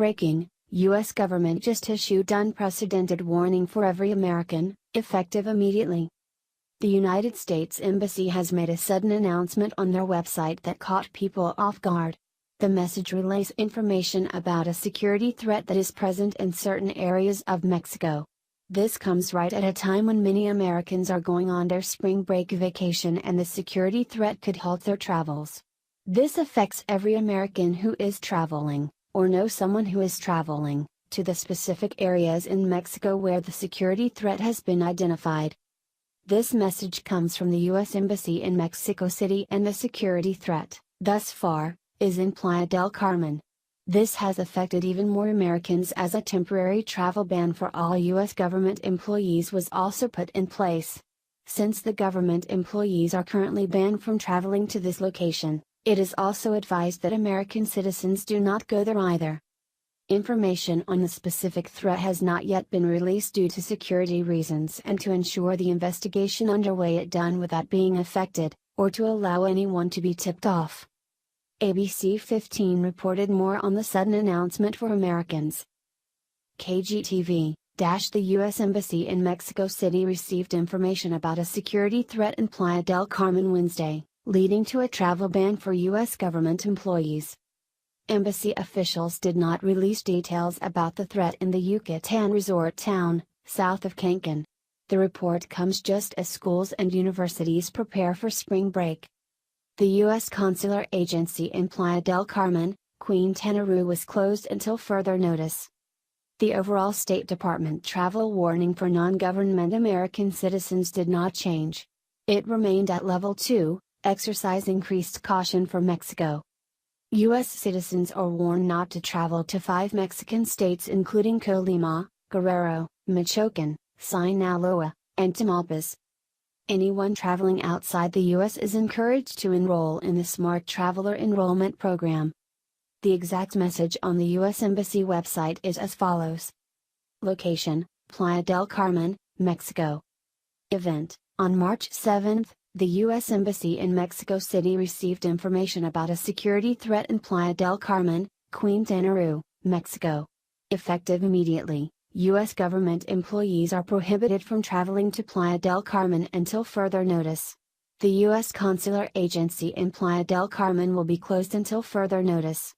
Breaking, U.S. government just issued unprecedented warning for every American, effective immediately. The United States Embassy has made a sudden announcement on their website that caught people off guard. The message relays information about a security threat that is present in certain areas of Mexico. This comes right at a time when many Americans are going on their spring break vacation and the security threat could halt their travels. This affects every American who is traveling, or knows someone who is traveling, to the specific areas in Mexico where the security threat has been identified. This message comes from the U.S. Embassy in Mexico City, and the security threat, thus far, is in Playa del Carmen. This has affected even more Americans as a temporary travel ban for all U.S. government employees was also put in place. Since the government employees are currently banned from traveling to this location, it is also advised that American citizens do not go there either. Information on the specific threat has not yet been released due to security reasons and to ensure the investigation underway is done without being affected, or to allow anyone to be tipped off. ABC 15 reported more on the sudden announcement for Americans. KGTV The U.S. Embassy in Mexico City received information about a security threat in Playa del Carmen Wednesday, leading to a travel ban for U.S. government employees. Embassy officials did not release details about the threat in the Yucatan resort town, south of Cancun. The report comes just as schools and universities prepare for spring break. The U.S. consular agency in Playa del Carmen, Quintana Roo was closed until further notice. The overall State Department travel warning for non-government American citizens did not change. It remained at level 2, exercise increased caution for Mexico. U.S. citizens are warned not to travel to 5 Mexican states including Colima, Guerrero, Michoacán, Sinaloa, and Tamaulipas. Anyone traveling outside the U.S. is encouraged to enroll in the Smart Traveler Enrollment Program. The exact message on the U.S. Embassy website is as follows. Location: Playa del Carmen, Mexico. Event: on March 7, the U.S. Embassy in Mexico City received information about a security threat in Playa del Carmen, Quintana Roo, Mexico. Effective immediately, U.S. government employees are prohibited from traveling to Playa del Carmen until further notice. The U.S. consular agency in Playa del Carmen will be closed until further notice.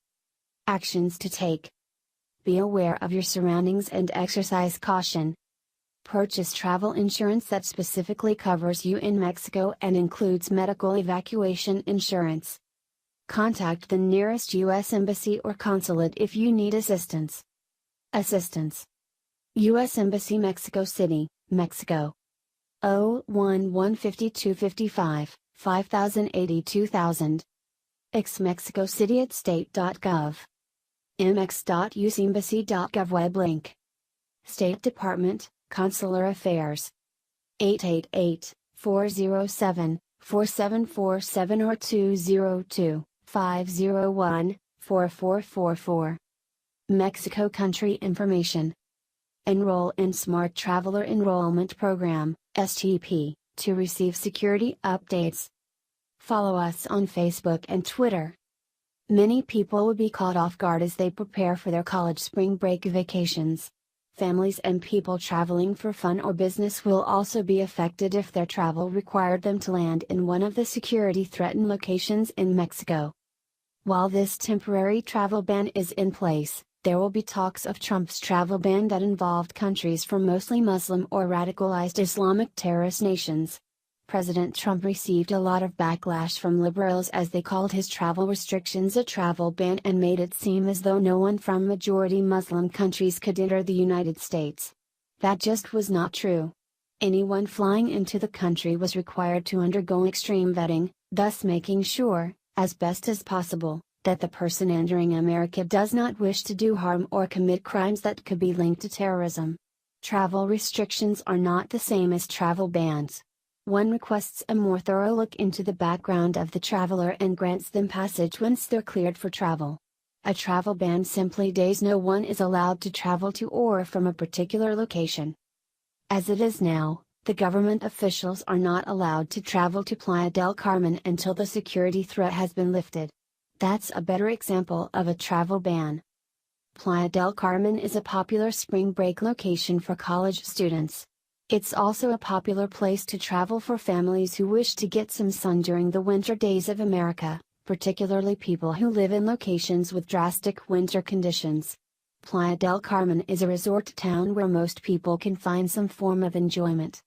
Actions to take: be aware of your surroundings and exercise caution. Purchase travel insurance that specifically covers you in Mexico and includes medical evacuation insurance. Contact the nearest U.S. Embassy or consulate if you need assistance. Assistance: U.S. Embassy Mexico City, Mexico. 011-5255, 5082,000. Ex Mexico City at state.gov. mx.usembassy.gov web link. State Department, Consular Affairs. 888-407-4747 or 202-501-4444. Mexico Country Information. Enroll in Smart Traveler Enrollment Program, STP, to receive security updates. Follow us on Facebook and Twitter. Many people will be caught off guard as they prepare for their college spring break vacations. Families and people traveling for fun or business will also be affected if their travel required them to land in one of the security-threatened locations in Mexico. While this temporary travel ban is in place, there will be talks of Trump's travel ban that involved countries from mostly Muslim or radicalized Islamic terrorist nations. President Trump received a lot of backlash from liberals as they called his travel restrictions a travel ban and made it seem as though no one from majority Muslim countries could enter the United States. That just was not true. Anyone flying into the country was required to undergo extreme vetting, thus making sure, as best as possible, that the person entering America does not wish to do harm or commit crimes that could be linked to terrorism. Travel restrictions are not the same as travel bans. One requests a more thorough look into the background of the traveler and grants them passage once they're cleared for travel. A travel ban simply states no one is allowed to travel to or from a particular location. As it is now, the government officials are not allowed to travel to Playa del Carmen until the security threat has been lifted. That's a better example of a travel ban. Playa del Carmen is a popular spring break location for college students. It's also a popular place to travel for families who wish to get some sun during the winter days of America, particularly people who live in locations with drastic winter conditions. Playa del Carmen is a resort town where most people can find some form of enjoyment.